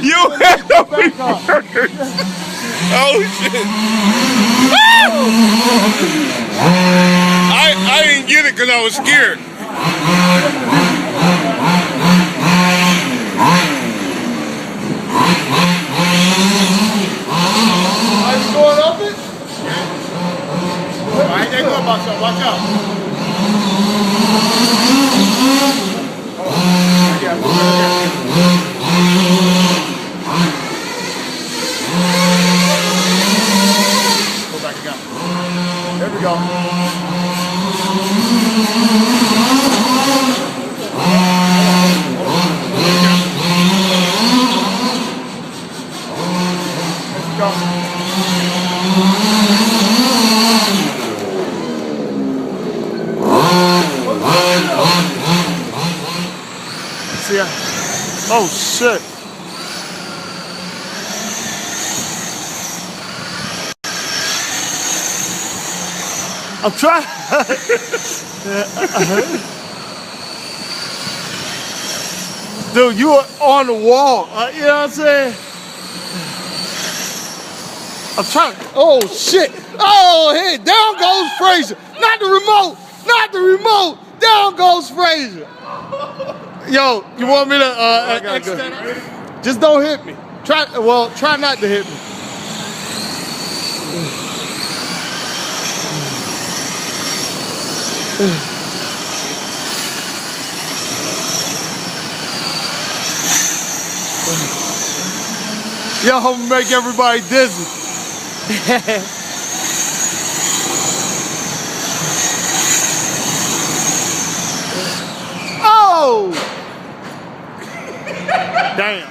You had to reverse. Oh shit. I didn't get it because I was scared. Are you going up it? Alright, they go about something. Watch out. Go back again. There we go. Let's go. See ya. Oh shit. I'm trying. Dude, you are on the wall. You know what I'm saying? I'm trying. Oh shit. Oh, hey, down goes Frazier. Not the remote. Not the remote. Down goes Frazier. Yo, you want me to extend? Just don't hit me. Try not to hit me. Yo, I'm gonna make everybody dizzy. Oh! Damn.